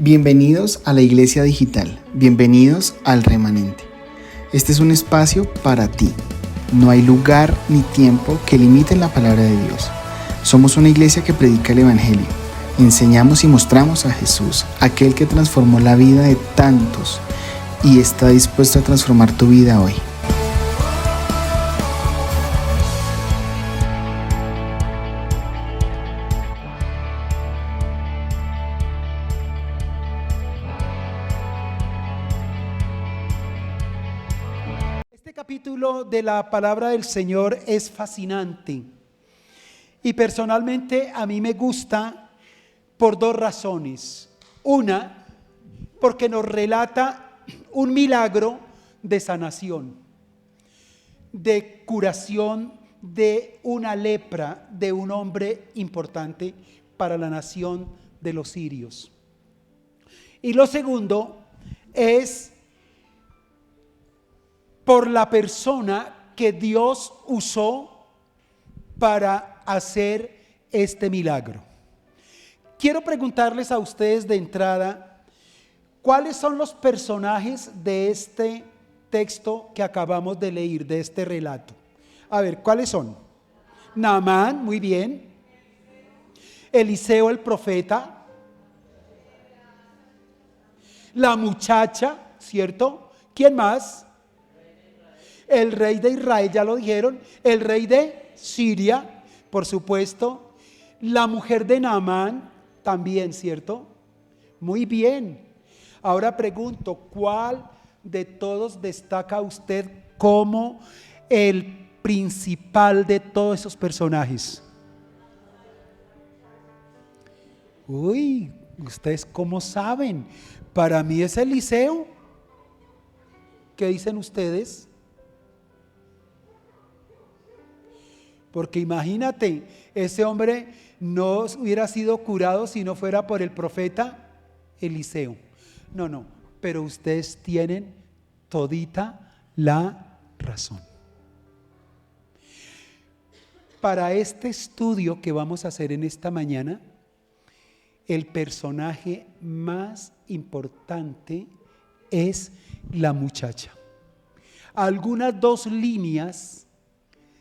Bienvenidos a la Iglesia Digital, bienvenidos al Remanente. Este es un espacio para ti. No hay lugar ni tiempo que limiten la palabra de Dios. Somos una iglesia que predica el Evangelio. Enseñamos y mostramos a Jesús, aquel que transformó la vida de tantos y está dispuesto a transformar tu vida hoy. Este capítulo de la palabra del Señor es fascinante y personalmente a mí me gusta por dos razones. Una, porque nos relata un milagro de sanación, de curación de una lepra de un hombre importante para la nación de los sirios. Y lo segundo es por la persona que Dios usó para hacer este milagro. Quiero preguntarles a ustedes de entrada, ¿cuáles son los personajes de este texto que acabamos de leer, de este relato? A ver, ¿cuáles son? Naamán, muy bien. Eliseo el profeta. La muchacha, ¿cierto? ¿Quién más? El rey de Israel, ya lo dijeron. El rey de Siria, por supuesto. La mujer de Naamán, también, ¿cierto? Muy bien. Ahora pregunto, ¿cuál de todos destaca usted como el principal de todos esos personajes? Uy, ¿ustedes cómo saben? Para mí es Eliseo. ¿Qué dicen ustedes? Porque imagínate, ese hombre no hubiera sido curado si no fuera por el profeta Eliseo. No, pero ustedes tienen todita la razón. Para este estudio que vamos a hacer en esta mañana, el personaje más importante es la muchacha. Algunas dos líneas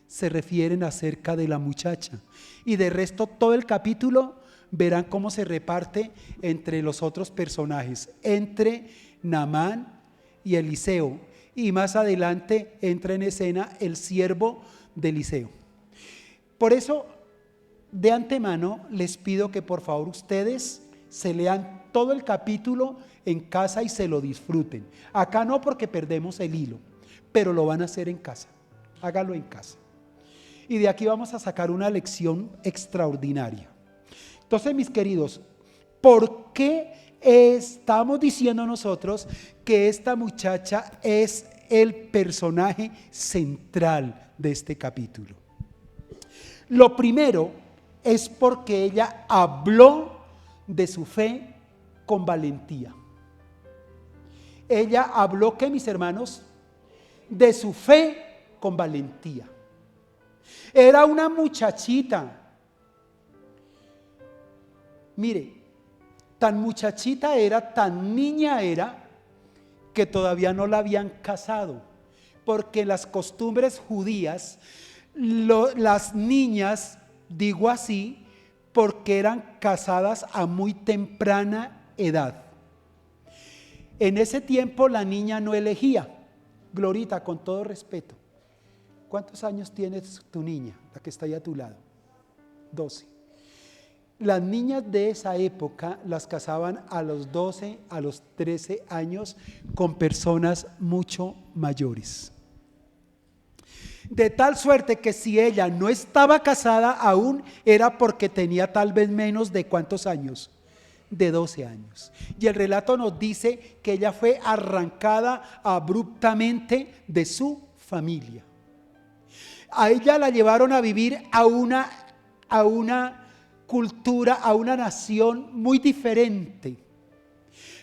se refieren acerca de la muchacha y de resto todo el capítulo verán cómo se reparte entre los otros personajes, entre Naamán y Eliseo, y más adelante entra en escena el siervo de Eliseo. Por eso de antemano les pido que por favor ustedes se lean todo el capítulo en casa y se lo disfruten. Acá no, porque perdemos el hilo, pero lo van a hacer en casa. Hágalo en casa. Y de aquí vamos a sacar una lección extraordinaria. Entonces, mis queridos, ¿por qué estamos diciendo nosotros que esta muchacha es el personaje central de este capítulo? Lo primero es porque ella habló de su fe con valentía. Ella habló, ¿qué, mis hermanos? De su fe con valentía. Era una muchachita. Mire, tan muchachita era, tan niña era, que todavía no la habían casado, porque las costumbres judías, las niñas, digo así, porque eran casadas a muy temprana edad. En ese tiempo la niña no elegía. Glorita, con todo respeto, ¿cuántos años tiene tu niña, la que está ahí a tu lado? 12. Las niñas de esa época las casaban a los 12, a los 13 años con personas mucho mayores. De tal suerte que si ella no estaba casada aún, era porque tenía tal vez menos de ¿cuántos años? De 12 años. Y el relato nos dice que ella fue arrancada abruptamente de su familia. A ella la llevaron a vivir a una cultura, a una nación muy diferente.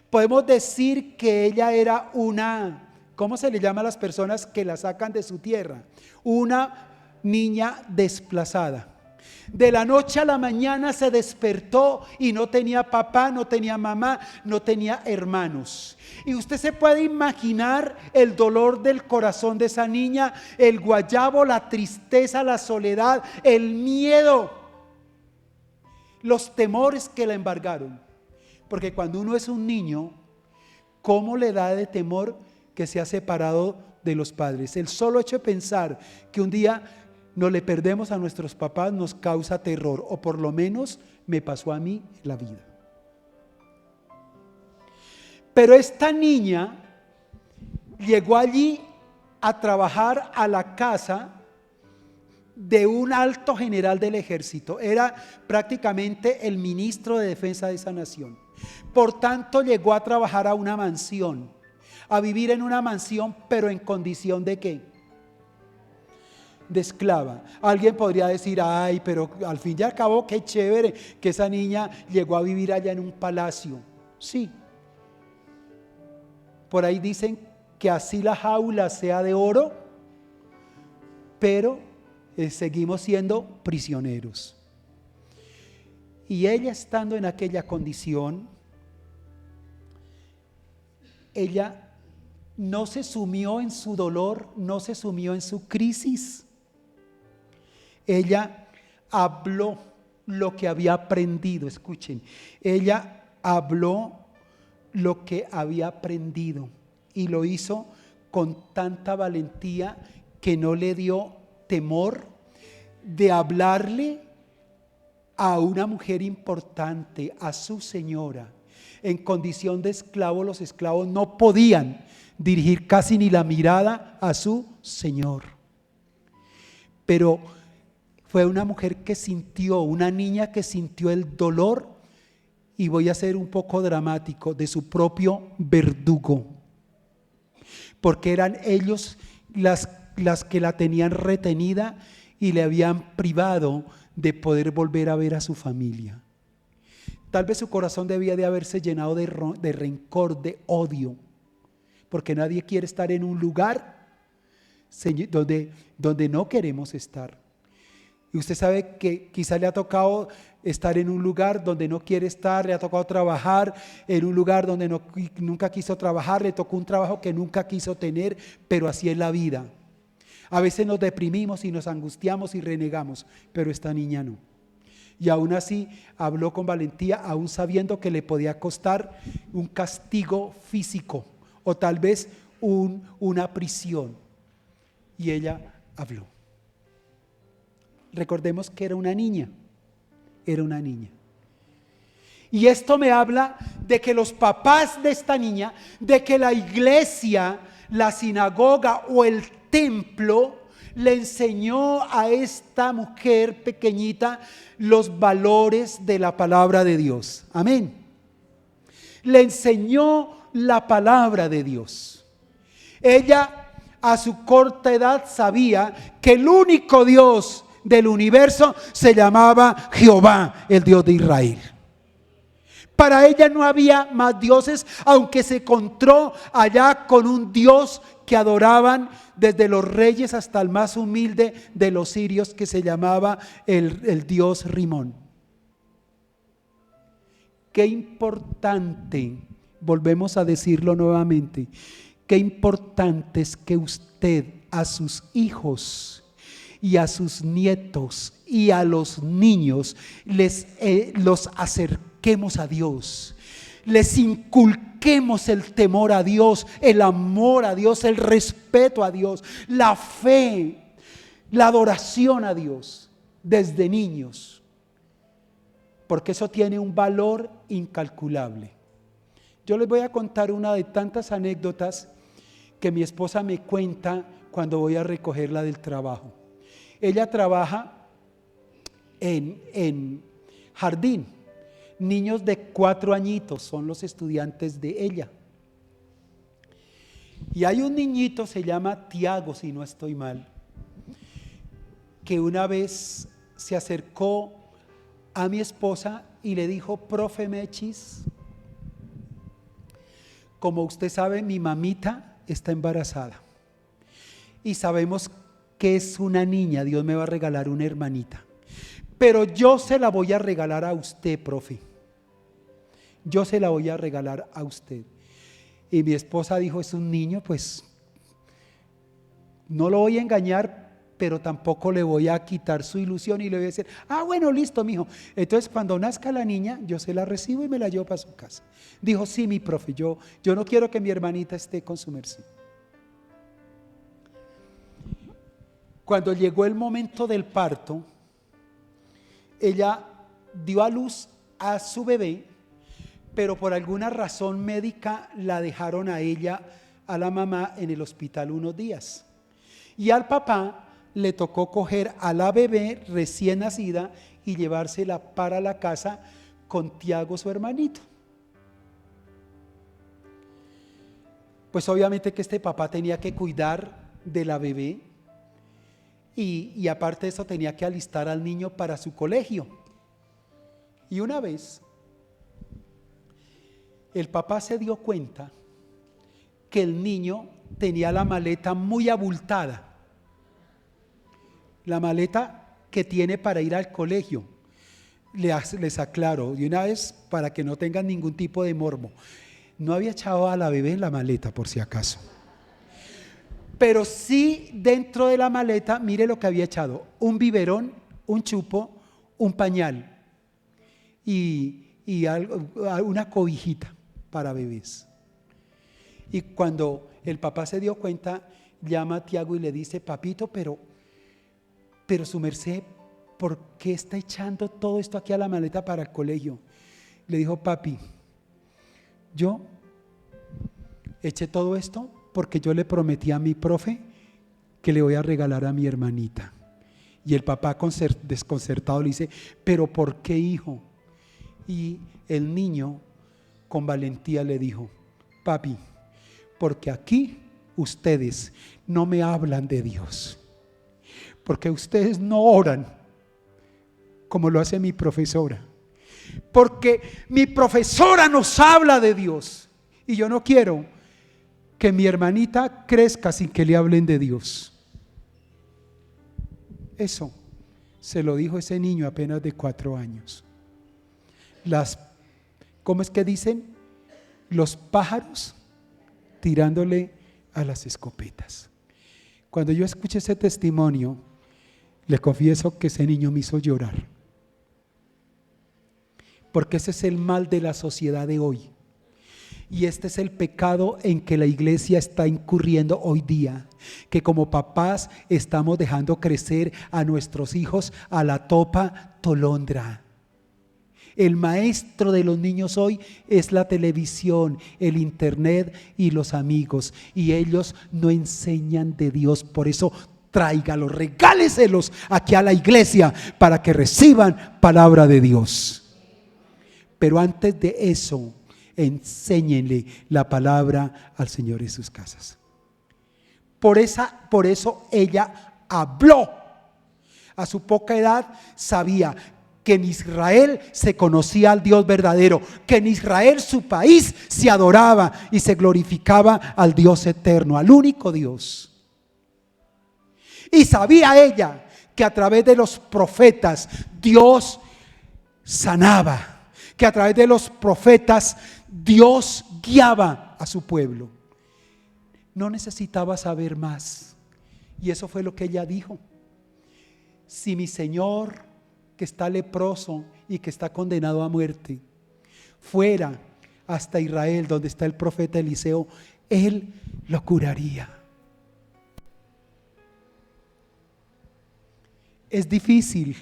Podemos decir que ella era una, ¿cómo se le llama a las personas que la sacan de su tierra? Una niña desplazada. De la noche a la mañana se despertó y no tenía papá, no tenía mamá, no tenía hermanos. Y usted se puede imaginar el dolor del corazón de esa niña, el guayabo, la tristeza, la soledad, el miedo, los temores que la embargaron. Porque cuando uno es un niño, ¿cómo le da de temor que se ha separado de los padres? El solo hecho de pensar que un día no le perdemos a nuestros papás nos causa terror, o por lo menos me pasó a mí en la vida. Pero esta niña llegó allí a trabajar a la casa de un alto general del ejército. Era prácticamente el ministro de defensa de esa nación. Por tanto, llegó a trabajar a una mansión, a vivir en una mansión, pero en condición ¿de qué? De esclava. Alguien podría decir, ay, pero al fin y al cabo qué chévere que esa niña llegó a vivir allá en un palacio. Sí. Por ahí dicen que así la jaula sea de oro, pero seguimos siendo prisioneros. Y ella, estando en aquella condición, ella no se sumió en su dolor, no se sumió en su crisis. Ella habló lo que había aprendido. Escuchen, ella habló lo que había aprendido y lo hizo con tanta valentía que no le dio temor de hablarle a una mujer importante, a su señora. En condición de esclavo, los esclavos no podían dirigir casi ni la mirada a su señor. Pero fue una mujer que sintió, una niña que sintió el dolor, y voy a ser un poco dramático, de su propio verdugo. Porque eran ellos las que la tenían retenida y le habían privado de poder volver a ver a su familia. Tal vez su corazón debía de haberse llenado de rencor, de odio, porque nadie quiere estar en un lugar donde no queremos estar. Y usted sabe que quizá le ha tocado estar en un lugar donde no quiere estar, le ha tocado trabajar en un lugar donde nunca quiso trabajar, le tocó un trabajo que nunca quiso tener, pero así es la vida. A veces nos deprimimos y nos angustiamos y renegamos, pero esta niña no. Y aún así habló con valentía, aún sabiendo que le podía costar un castigo físico o tal vez una prisión. Y ella habló. Recordemos que era una niña. Y esto me habla de que los papás de esta niña, de que la iglesia, la sinagoga o el templo le enseñó a esta mujer pequeñita los valores de la palabra de Dios. Amén. Le enseñó la palabra de Dios. Ella a su corta edad sabía que el único Dios del universo se llamaba Jehová, el Dios de Israel. Para ella no había más dioses, aunque se encontró allá con un Dios que adoraban desde los reyes hasta el más humilde de los sirios, que se llamaba el Dios Rimón. Qué importante, volvemos a decirlo nuevamente, qué importante es que usted a sus hijos y a sus nietos y a los niños los acerquemos a Dios, les inculquemos el temor a Dios, el amor a Dios, el respeto a Dios, la fe, la adoración a Dios desde niños, porque eso tiene un valor incalculable. Yo les voy a contar una de tantas anécdotas que mi esposa me cuenta cuando voy a recogerla del trabajo. Ella trabaja en jardín. Niños de 4 añitos son los estudiantes de ella. Y hay un niñito, se llama Tiago, si no estoy mal, que una vez se acercó a mi esposa y le dijo: profe Mechis, como usted sabe, mi mamita está embarazada y sabemos que es una niña, Dios me va a regalar una hermanita, pero yo se la voy a regalar a usted, profe. Yo se la voy a regalar a usted. Y mi esposa dijo, es un niño, pues no lo voy a engañar, pero tampoco le voy a quitar su ilusión y le voy a decir, bueno, listo, mijo. Entonces, cuando nazca la niña, yo se la recibo y me la llevo para su casa. Dijo, sí, mi profe, yo no quiero que mi hermanita esté con su merced. Cuando llegó el momento del parto, ella dio a luz a su bebé, pero por alguna razón médica la dejaron a ella, a la mamá, en el hospital unos días. Y al papá le tocó coger a la bebé recién nacida y llevársela para la casa con Tiago, su hermanito. Pues obviamente que este papá tenía que cuidar de la bebé y aparte de eso tenía que alistar al niño para su colegio. Y una vez el papá se dio cuenta que el niño tenía la maleta muy abultada, la maleta que tiene para ir al colegio. Les aclaro de una vez para que no tengan ningún tipo de morbo, no había echado a la bebé en la maleta por si acaso, pero sí dentro de la maleta, mire lo que había echado: un biberón, un chupo, un pañal y algo, una cobijita para bebés. Y cuando el papá se dio cuenta, llama a Tiago y le dice, papito, pero su merced, ¿por qué está echando todo esto aquí a la maleta para el colegio? Le dijo, papi, yo eché todo esto porque yo le prometí a mi profe que le voy a regalar a mi hermanita. Y el papá desconcertado le dice, ¿pero por qué, hijo? Y el niño con valentía le dijo, papi, porque aquí ustedes no me hablan de Dios, porque ustedes no oran como lo hace mi profesora, porque mi profesora nos habla de Dios y yo no quiero que mi hermanita crezca sin que le hablen de Dios. Eso se lo dijo ese niño apenas de 4 años. ¿Cómo es que dicen? Los pájaros tirándole a las escopetas. Cuando yo escuché ese testimonio, le confieso que ese niño me hizo llorar, porque ese es el mal de la sociedad de hoy. Y este es el pecado en que la iglesia está incurriendo hoy día, que como papás estamos dejando crecer a nuestros hijos a la topa tolondra. El maestro de los niños hoy es la televisión, el internet y los amigos, y ellos no enseñan de Dios. Por eso tráigalos, regáleselos aquí a la iglesia para que reciban palabra de Dios. Pero antes de eso, enséñenle la palabra al Señor en sus casas. Por eso ella habló. A su poca edad sabía que en Israel se conocía al Dios verdadero, que en Israel, su país, se adoraba y se glorificaba al Dios eterno, al único Dios. Y sabía ella que a través de los profetas Dios sanaba, que a través de los profetas Dios guiaba a su pueblo. No necesitaba saber más. Y eso fue lo que ella dijo. Si mi Señor, que está leproso y que está condenado a muerte, fuera hasta Israel, donde está el profeta Eliseo, Él lo curaría. Es difícil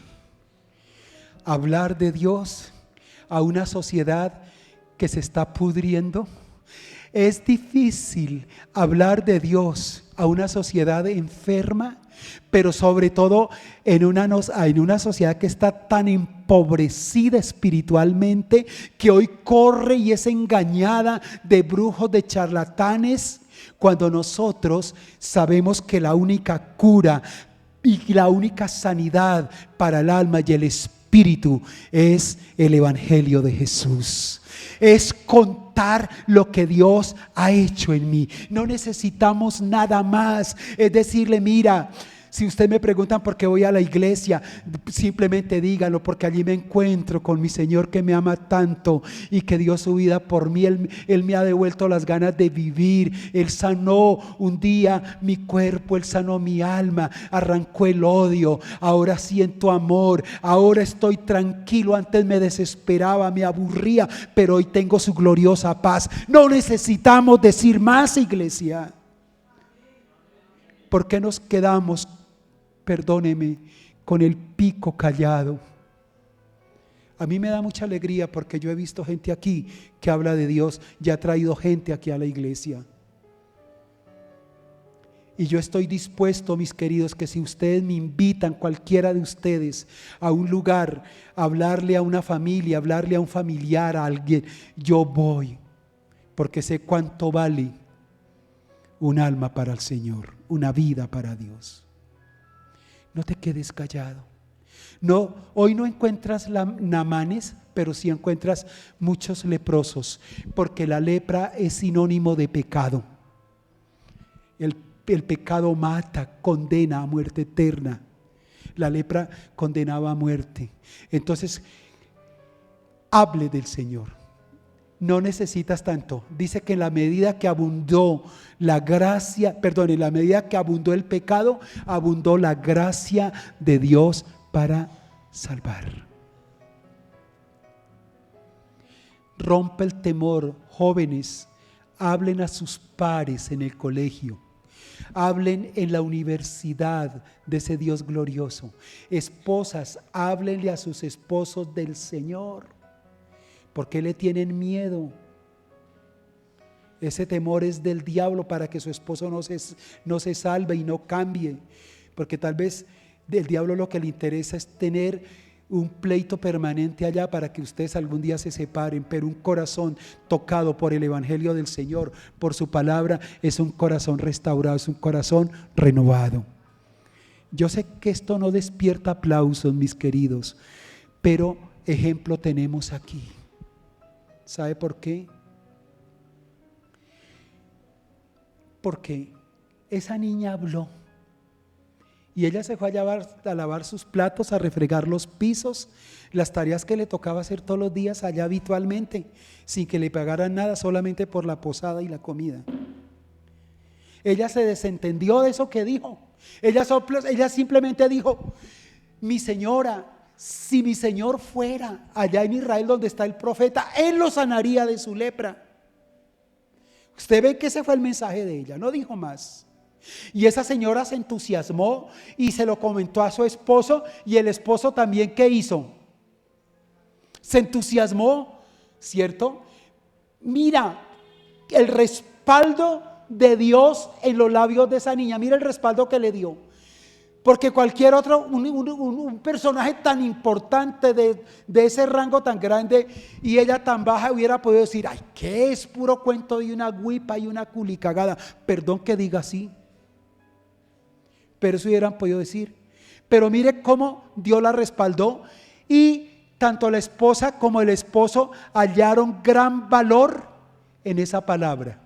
hablar de Dios a una sociedad que se está pudriendo. Es difícil hablar de Dios a una sociedad enferma, pero sobre todo en una sociedad que está tan empobrecida espiritualmente, que hoy corre y es engañada de brujos, de charlatanes, cuando nosotros sabemos que la única cura y la única sanidad para el alma y el espíritu es el Evangelio de Jesús. Es contar lo que Dios ha hecho en mí. No necesitamos nada más. Es decirle, mira, Si ustedes me preguntan por qué voy a la iglesia, simplemente díganlo, porque allí me encuentro con mi Señor que me ama tanto y que dio su vida por mí. Él me ha devuelto las ganas de vivir. Él sanó un día mi cuerpo, Él sanó mi alma, arrancó el odio. Ahora siento amor, ahora estoy tranquilo. Antes me desesperaba, me aburría, pero hoy tengo su gloriosa paz. No necesitamos decir más, iglesia. ¿Por qué nos quedamos, perdóneme, con el pico callado? A mí me da mucha alegría porque yo he visto gente aquí que habla de Dios y ha traído gente aquí a la iglesia. Y yo estoy dispuesto, mis queridos, que si ustedes me invitan, cualquiera de ustedes, a un lugar, a hablarle a una familia, a hablarle a un familiar, a alguien, yo voy, porque sé cuánto vale un alma para el Señor, una vida para Dios. No te quedes callado. No, hoy no encuentras namanes, pero sí encuentras muchos leprosos, porque la lepra es sinónimo de pecado. El pecado mata, condena a muerte eterna. La lepra condenaba a muerte. Entonces, hable del Señor. No necesitas tanto. Dice que en la medida que abundó la gracia, en la medida que abundó el pecado, abundó la gracia de Dios para salvar. Rompe el temor, jóvenes, hablen a sus pares en el colegio. Hablen en la universidad de ese Dios glorioso. Esposas, háblenle a sus esposos del Señor. ¿Por qué le tienen miedo? Ese temor es del diablo para que su esposo no se salve y no cambie. Porque tal vez el diablo lo que le interesa es tener un pleito permanente allá para que ustedes algún día se separen, pero un corazón tocado por el evangelio del Señor, por su palabra, es un corazón restaurado, es un corazón renovado. Yo sé que esto no despierta aplausos, mis queridos, pero ejemplo tenemos aquí. ¿Sabe por qué? Porque esa niña habló. Y ella se fue a lavar sus platos, a refregar los pisos, las tareas que le tocaba hacer todos los días allá habitualmente, sin que le pagaran nada, solamente por la posada y la comida. Ella se desentendió de eso que dijo. Ella simplemente dijo: mi señora, si mi señor fuera allá en Israel donde está el profeta, él lo sanaría de su lepra. Usted ve que ese fue el mensaje de ella, no dijo más. Y esa señora se entusiasmó y se lo comentó a su esposo, y el esposo también, ¿qué hizo? Se entusiasmó, ¿cierto? Mira el respaldo de Dios en los labios de esa niña, mira el respaldo que le dio. Porque cualquier otro, un personaje tan importante de ese rango tan grande y ella tan baja, hubiera podido decir: ay, ¿qué es? Puro cuento de una guipa y una culicagada. Perdón que diga así, pero eso hubieran podido decir. Pero mire cómo Dios la respaldó, y tanto la esposa como el esposo hallaron gran valor en esa palabra.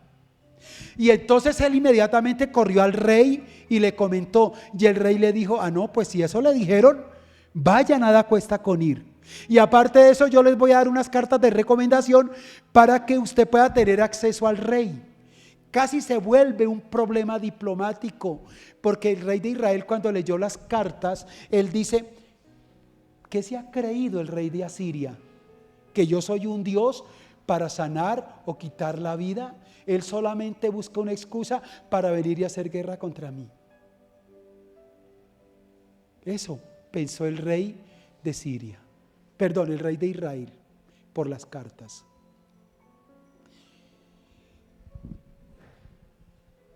Y entonces él inmediatamente corrió al rey y le comentó, y el rey le dijo: ah, no, pues si eso le dijeron, vaya, nada cuesta con ir. Y aparte de eso, yo les voy a dar unas cartas de recomendación para que usted pueda tener acceso al rey. Casi se vuelve un problema diplomático, porque el rey de Israel, cuando leyó las cartas, él dice: ¿qué se ha creído el rey de Asiria? ¿Que yo soy un Dios para sanar o quitar la vida? Él solamente busca una excusa para venir y hacer guerra contra mí. Eso pensó el rey de Siria, el rey de Israel, por las cartas.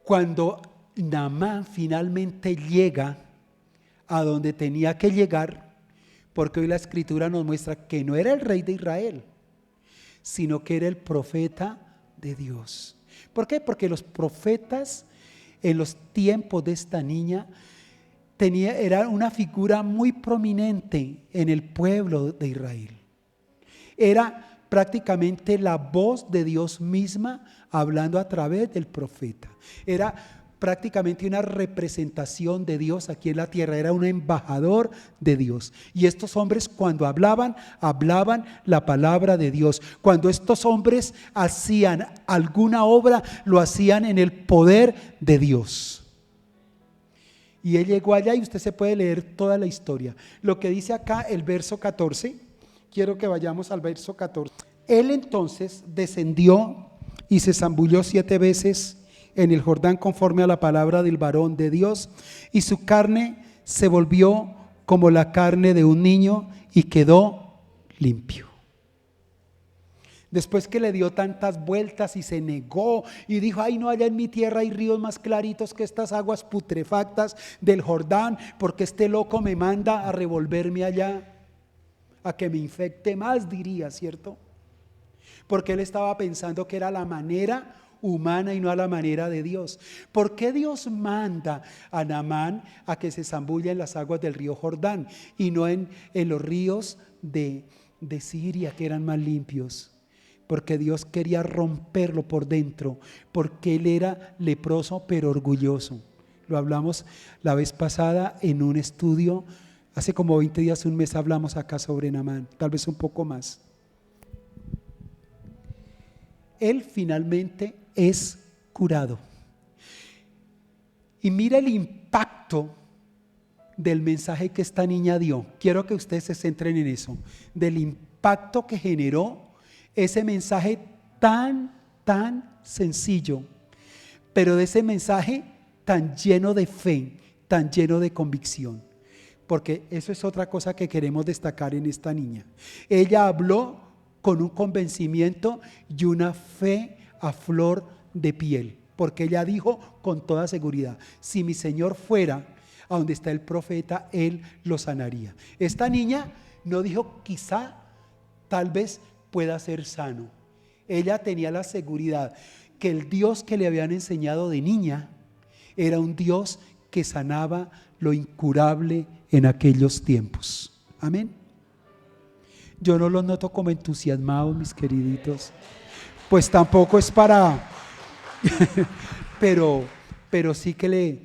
Cuando Naamán finalmente llega a donde tenía que llegar, porque hoy la escritura nos muestra que no era el rey de Israel, sino que era el profeta de Dios. ¿Por qué? Porque los profetas en los tiempos de esta niña era una figura muy prominente en el pueblo de Israel. Era prácticamente la voz de Dios misma hablando a través del profeta. Era prácticamente una representación de Dios aquí en la tierra, era un embajador de Dios. Y estos hombres cuando hablaban la palabra de Dios. Cuando estos hombres hacían alguna obra, lo hacían en el poder de Dios. Y él llegó allá y usted se puede leer toda la historia. Lo que dice acá el verso 14, quiero que vayamos al verso 14. Él entonces descendió y se zambulló 7 veces en el Jordán conforme a la palabra del varón de Dios, y su carne se volvió como la carne de un niño y quedó limpio. Después que le dio tantas vueltas y se negó y dijo: ay, no, allá en mi tierra hay ríos más claritos que estas aguas putrefactas del Jordán, porque este loco me manda a revolverme allá, a que me infecte más, diría, ¿cierto? Porque él estaba pensando que era la manera humana y no a la manera de Dios. ¿Por qué Dios manda a Naamán a que se zambulla en las aguas del río Jordán y no en los ríos de Siria, que eran más limpios? Porque Dios quería romperlo por dentro, porque él era leproso pero orgulloso. Lo hablamos la vez pasada en un estudio, hace como 20 días, un mes hablamos acá sobre Naamán, tal vez un poco más. Él finalmente es curado. Y mira el impacto del mensaje que esta niña dio. Quiero que ustedes se centren en eso, del impacto que generó ese mensaje tan sencillo, pero de ese mensaje tan lleno de fe, tan lleno de convicción. Porque eso es otra cosa que queremos destacar en esta niña. Ella habló con un convencimiento y una fe a flor de piel, porque ella dijo con toda seguridad: si mi Señor fuera a donde está el profeta, Él lo sanaría. Esta niña no dijo quizá, tal vez pueda ser sano. Ella tenía la seguridad que el Dios que le habían enseñado de niña era un Dios que sanaba lo incurable en aquellos tiempos. Amén. Yo no los noto como entusiasmados, mis queriditos. Pues tampoco es para... pero sí que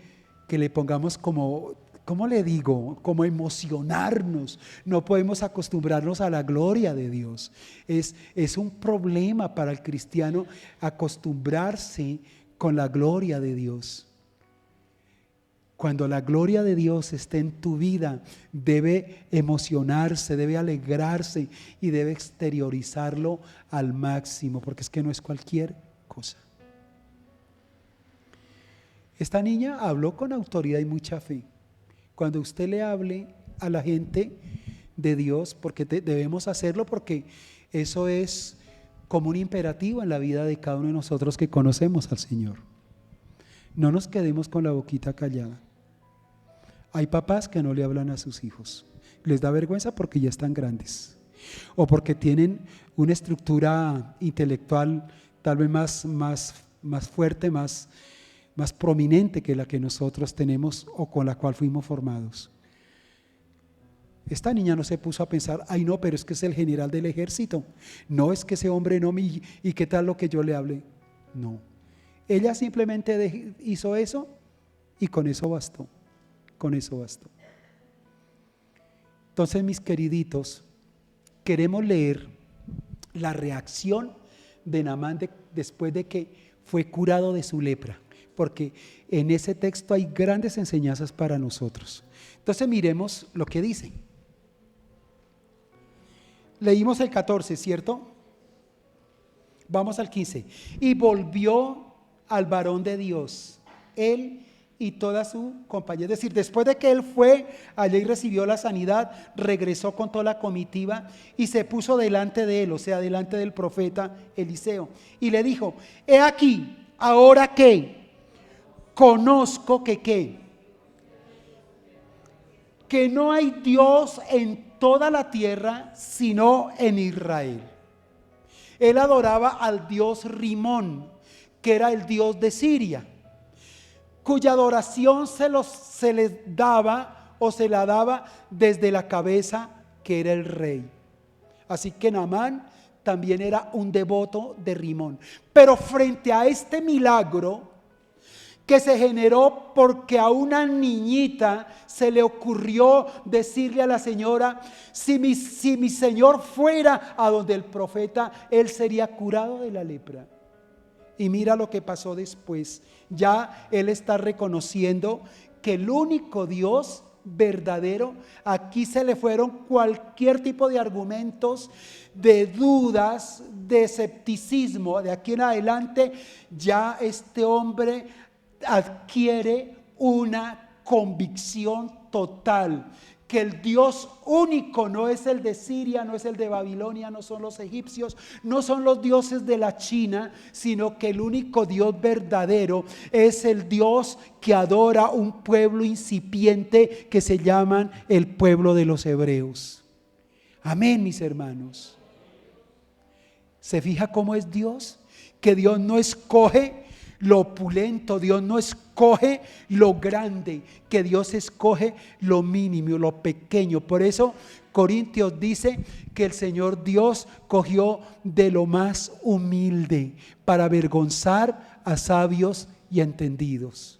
le pongamos como, ¿cómo le digo? Como emocionarnos. No podemos acostumbrarnos a la gloria de Dios. Es un problema para el cristiano acostumbrarse con la gloria de Dios. Cuando la gloria de Dios esté en tu vida, debe emocionarse, debe alegrarse y debe exteriorizarlo al máximo, porque es que no es cualquier cosa. Esta niña habló con autoridad y mucha fe. Cuando usted le hable a la gente de Dios, porque debemos hacerlo, porque eso es como un imperativo en la vida de cada uno de nosotros que conocemos al Señor. No nos quedemos con la boquita callada. Hay papás que no le hablan a sus hijos. Les da vergüenza porque ya están grandes, o porque tienen una estructura intelectual tal vez más fuerte, más prominente que la que nosotros tenemos o con la cual fuimos formados. Esta niña no se puso a pensar: ay, no, pero es que es el general del ejército. No, es que ese hombre no me... ¿Y qué tal lo que yo le hable? No. Ella simplemente hizo eso y con eso bastó. Con eso bastó. Entonces, mis queriditos, queremos leer la reacción de Naamán después de que fue curado de su lepra, porque en ese texto hay grandes enseñanzas para nosotros. Entonces miremos lo que dice. Leímos el 14, ¿cierto? Vamos al 15. Y volvió al varón de Dios, él y toda su compañía. Es decir, después de que él fue allá y recibió la sanidad, regresó con toda la comitiva y se puso delante de él, o sea, delante del profeta Eliseo, y le dijo: he aquí, ahora que conozco que no hay Dios en toda la tierra sino en Israel. Él adoraba al dios Rimón, que era el dios de Siria, cuya adoración se les daba o se la daba desde la cabeza, que era el rey. Así que Naamán también era un devoto de Rimón. Pero frente a este milagro que se generó porque a una niñita se le ocurrió decirle a la señora, si mi señor fuera a donde el profeta, él sería curado de la lepra. Y mira lo que pasó después. Ya él está reconociendo que el único Dios verdadero, aquí se le fueron cualquier tipo de argumentos, de dudas, de escepticismo. De aquí en adelante ya este hombre adquiere una convicción total que el Dios único no es el de Siria, no es el de Babilonia, no son los egipcios, no son los dioses de la China, sino que el único Dios verdadero es el Dios que adora un pueblo incipiente que se llaman el pueblo de los hebreos. Amén, mis hermanos. ¿Se fija cómo es Dios? Que Dios no escoge lo opulento, Dios no escoge lo grande, que Dios escoge lo mínimo, lo pequeño. Por eso Corintios dice que el Señor Dios cogió de lo más humilde para avergonzar a sabios y entendidos.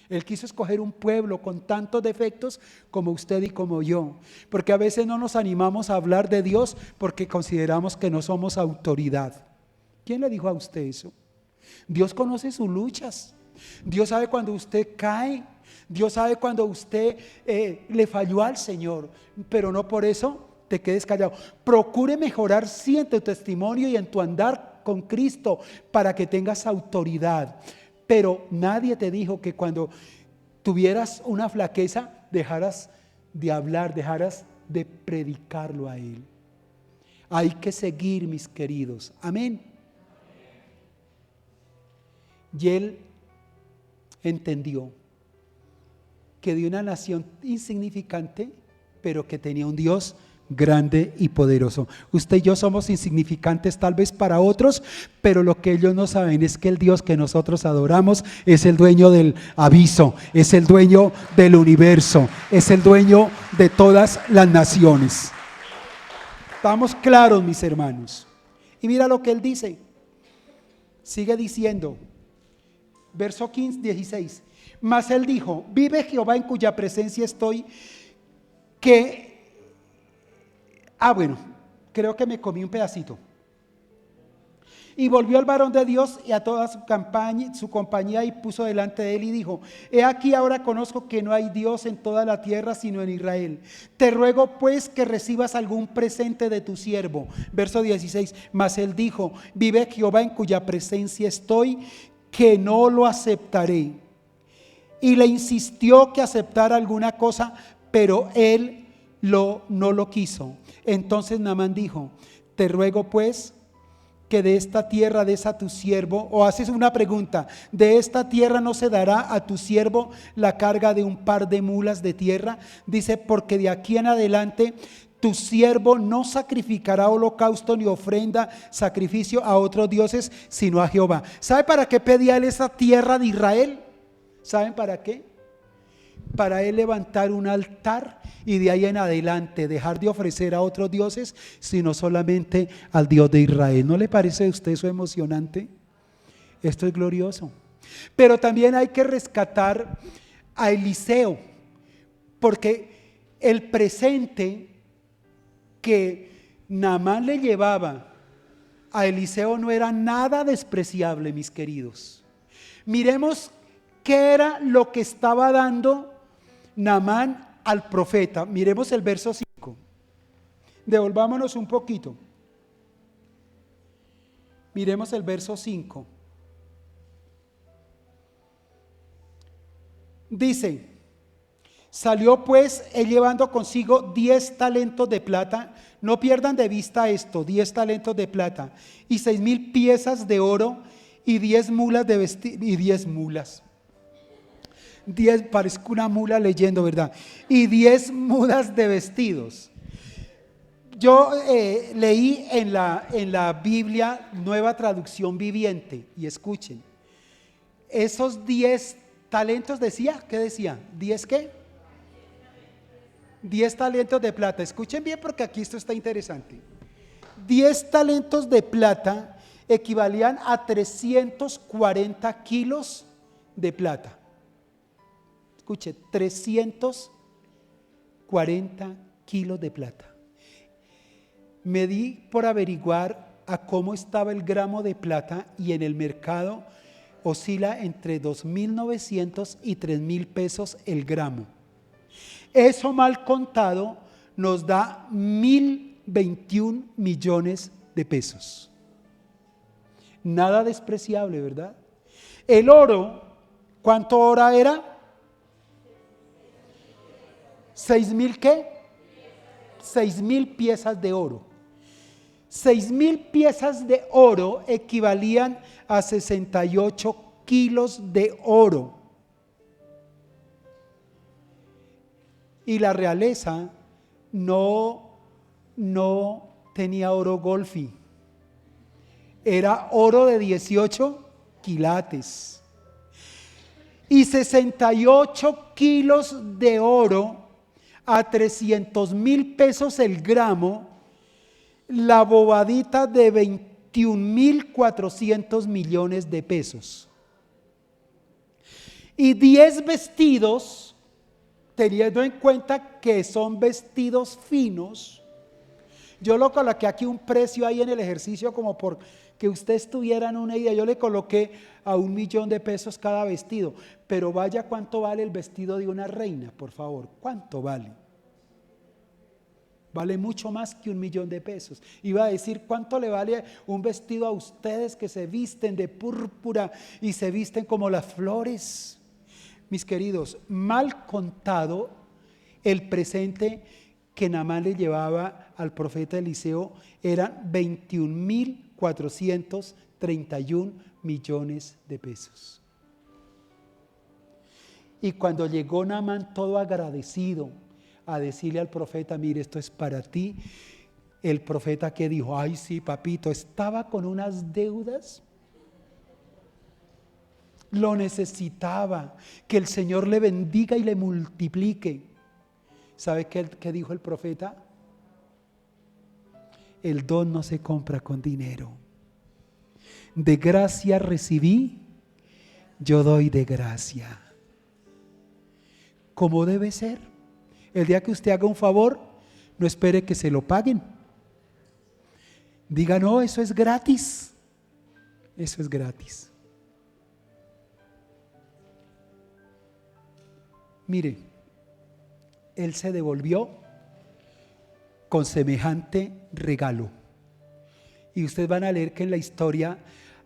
Él quiso escoger un pueblo con tantos defectos como usted y como yo, porque a veces no nos animamos a hablar de Dios porque consideramos que no somos autoridad. ¿Quién le dijo a usted eso? Dios conoce sus luchas. Dios sabe cuando usted cae. Dios sabe cuando usted le falló al Señor. Pero no por eso te quedes callado. Procure mejorar siempre en tu testimonio y en tu andar con Cristo para que tengas autoridad. Pero nadie te dijo que cuando tuvieras una flaqueza dejaras de hablar, dejaras de predicarlo a Él. Hay que seguir, mis queridos. Amén. Y él entendió que de una nación insignificante, pero que tenía un Dios grande y poderoso. Usted y yo somos insignificantes tal vez para otros, pero lo que ellos no saben es que el Dios que nosotros adoramos es el dueño del aviso, es el dueño del universo, es el dueño de todas las naciones. Estamos claros, mis hermanos. Y mira lo que él dice. Sigue diciendo. Verso 16. Mas él dijo: vive Jehová en cuya presencia estoy, creo que me comí un pedacito. Y volvió el varón de Dios y a toda su compañía y puso delante de él y dijo: he aquí ahora conozco que no hay Dios en toda la tierra sino en Israel. Te ruego pues que recibas algún presente de tu siervo. Verso 16. Mas él dijo: vive Jehová en cuya presencia estoy, que no lo aceptaré. Y le insistió que aceptara alguna cosa, pero él no lo quiso. Entonces Naamán dijo: te ruego pues que de esta tierra des a tu siervo, o haces una pregunta, de esta tierra no se dará a tu siervo la carga de un par de mulas de tierra. Dice: porque de aquí en adelante tu siervo no sacrificará holocausto ni ofrenda, sacrificio a otros dioses, sino a Jehová. ¿Sabe para qué pedía él esa tierra de Israel? ¿Saben para qué? Para él levantar un altar y de ahí en adelante dejar de ofrecer a otros dioses, sino solamente al Dios de Israel. ¿No le parece a usted eso emocionante? Esto es glorioso. Pero también hay que rescatar a Eliseo, porque el presente que Naamán le llevaba a Eliseo no era nada despreciable, mis queridos. Miremos qué era lo que estaba dando Naamán al profeta. Miremos el verso 5. Devolvámonos un poquito. Miremos el verso 5. Dice: salió pues él llevando consigo 10 talentos de plata. No pierdan de vista esto: 10 talentos de plata y 6,000 piezas de oro y 10 mulas de vestir, y 10 mulas. 10, parezco una mula leyendo, ¿verdad? Y 10 mudas de vestidos. Yo leí en la Biblia Nueva Traducción Viviente, y escuchen, esos 10 talentos decía, ¿qué decía? ¿10 qué? 10 talentos de plata. Escuchen bien porque aquí esto está interesante. 10 talentos de plata equivalían a 340 kilos de plata. Escuche, 340 kilos de plata. Me di por averiguar a cómo estaba el gramo de plata y en el mercado oscila entre 2.900 y 3.000 pesos el gramo. Eso mal contado nos da 1.021 millones de pesos. Nada despreciable, ¿verdad? El oro, ¿cuánto hora era? 6.000 ¿qué? 6.000 piezas de oro. 6.000 piezas de oro equivalían a 68 kilos de oro. Y la realeza no tenía oro golfi. Era oro de 18 quilates. Y 68 kilos de oro a 300.000 pesos el gramo, la bobadita de 21.400 millones de pesos. Y 10 vestidos, teniendo en cuenta que son vestidos finos, yo lo coloqué aquí un precio ahí en el ejercicio como por que usted estuviera en una idea, yo le coloqué a 1.000.000 de pesos cada vestido, pero vaya cuánto vale el vestido de una reina, por favor, ¿cuánto vale? Vale mucho más que 1.000.000 de pesos. Iba a decir cuánto le vale un vestido a ustedes que se visten de púrpura y se visten como las flores. Mis queridos, mal contado el presente que Naamán le llevaba al profeta Eliseo eran 21.431 millones de pesos. Y cuando llegó Naamán todo agradecido a decirle al profeta, mire, esto es para ti, el profeta que dijo, ay sí papito, estaba con unas deudas, lo necesitaba, que el Señor le bendiga y le multiplique. ¿Sabe qué dijo el profeta? El don no se compra con dinero. De gracia recibí, yo doy de gracia. Como debe ser. El día que usted haga un favor, no espere que se lo paguen. Diga, no, eso es gratis. Eso es gratis. Mire, él se devolvió con semejante regalo. Y ustedes van a leer que en la historia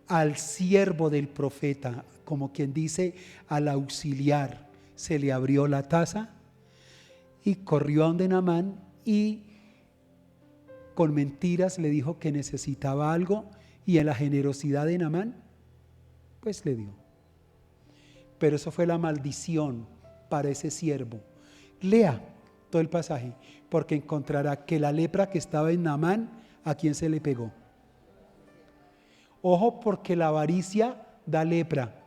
al siervo del profeta, como quien dice al auxiliar, se le abrió la taza y corrió a donde Naamán y con mentiras le dijo que necesitaba algo y en la generosidad de Naamán pues le dio. Pero eso fue la maldición para ese siervo. Lea todo el pasaje porque encontrará que la lepra que estaba en Naamán, ¿a quién se le pegó? Ojo, porque la avaricia da lepra.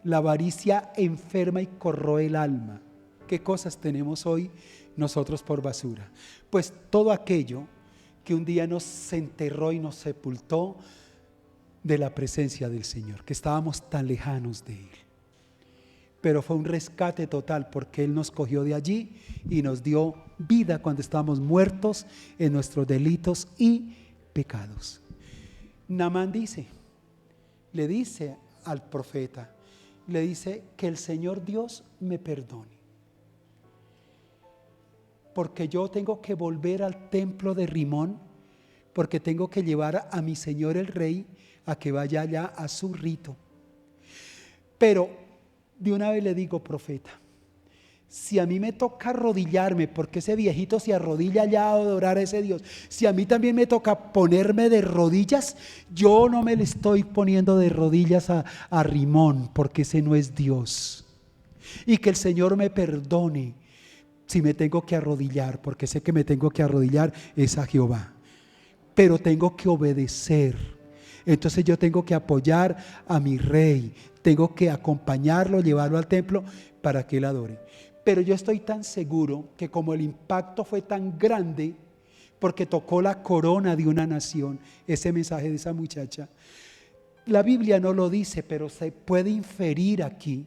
La avaricia enferma y corroe el alma. ¿Qué cosas tenemos hoy nosotros por basura? Pues todo aquello que un día nos enterró y nos sepultó de la presencia del Señor, que estábamos tan lejanos de Él. Pero fue un rescate total porque Él nos cogió de allí y nos dio vida cuando estábamos muertos en nuestros delitos y pecados. Naamán le dice al profeta, le dice que el Señor Dios me perdone. Porque yo tengo que volver al templo de Rimón, porque tengo que llevar a mi señor el rey a que vaya allá a su rito. Pero de una vez le digo, profeta, si a mí me toca arrodillarme, porque ese viejito se arrodilla allá a adorar a ese Dios, si a mí también me toca ponerme de rodillas, yo no me le estoy poniendo de rodillas a Rimón, porque ese no es Dios. Y que el Señor me perdone si me tengo que arrodillar, porque sé que me tengo que arrodillar es a Jehová, pero tengo que obedecer. Entonces yo tengo que apoyar a mi rey, tengo que acompañarlo, llevarlo al templo para que él adore. Pero yo estoy tan seguro que como el impacto fue tan grande, porque tocó la corona de una nación, ese mensaje de esa muchacha, La Biblia no lo dice, pero se puede inferir aquí,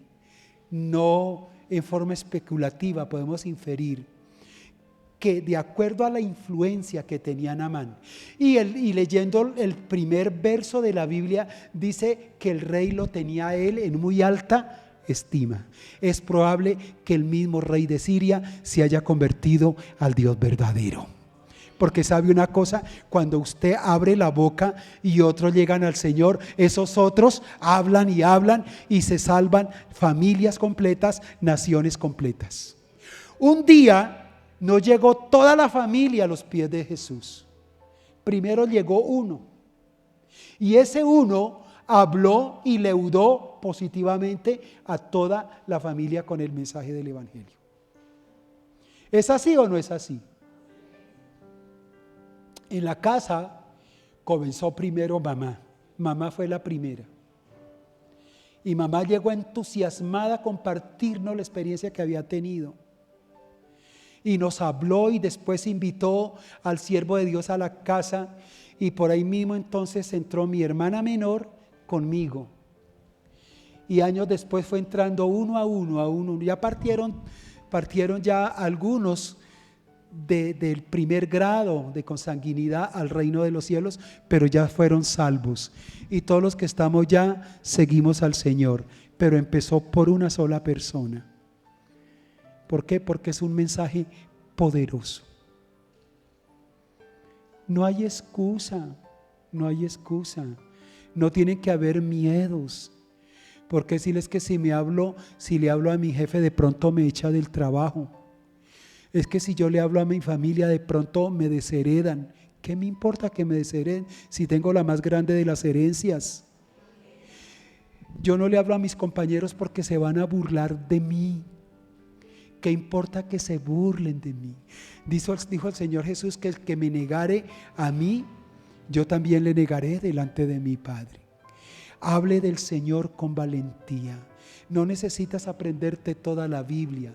no en forma especulativa, podemos inferir que de acuerdo a la influencia que tenía Naamán, y leyendo el primer verso de la Biblia, dice que el rey lo tenía a él en muy alta estima. Es probable que el mismo rey de Siria se haya convertido al Dios verdadero. Porque sabe una cosa, cuando usted abre la boca y otros llegan al Señor, esos otros hablan y se salvan familias completas, naciones completas. Un día no llegó toda la familia a los pies de Jesús. Primero llegó uno. Y ese uno habló y leudó positivamente a toda la familia con el mensaje del Evangelio. ¿Es así o no es así? En la casa comenzó primero mamá. Mamá fue la primera. Y mamá llegó entusiasmada a compartirnos la experiencia que había tenido. Y nos habló y después invitó al siervo de Dios a la casa. Y por ahí mismo entonces entró mi hermana menor conmigo. Y años después fue entrando uno a uno. Ya partieron ya algunos del primer grado de consanguinidad al reino de los cielos, pero ya fueron salvos. Y todos los que estamos ya seguimos al Señor, pero empezó por una sola persona. ¿Por qué? Porque es un mensaje poderoso. No hay excusa, no hay excusa. No tiene que haber miedos. Porque decirles que si le hablo a mi jefe, de pronto me echa del trabajo. Es que si yo le hablo a mi familia, de pronto me desheredan. ¿Qué me importa que me deshereden si tengo la más grande de las herencias? Yo no le hablo a mis compañeros porque se van a burlar de mí. ¿Qué importa que se burlen de mí? Dijo el Señor Jesús que el que me negare a mí, yo también le negaré delante de mi Padre. Hable del Señor con valentía. No necesitas aprenderte toda la Biblia.